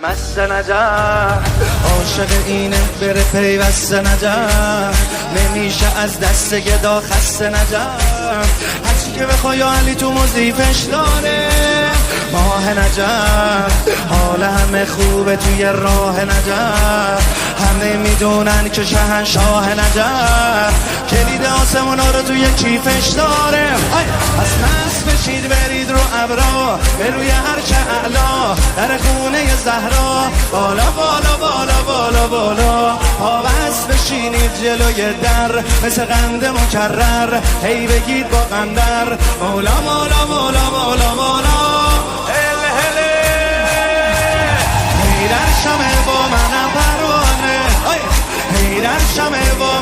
مست نجف عاشق اینه بره پیوست نجف نمیشه از دست گدا خسته نجف هرچی که بخوای علی تو مضیفش داره ماه نجف حال همه خوبه توی راه نجف همه میدونن که شهنشاه نجف کلید آسمونا رو توی کیفش داره پس مست بشید برید رو ابرا به روی هرچ اعلا در خونه زهرا بالا بالا بالا بالا بالا پابست بشینید جلوی در مثل قند مکرر هی بگید با قندر مولا مولا مولا مولا مولا هله هله هی در شمه با منم پروانه هی در شمه با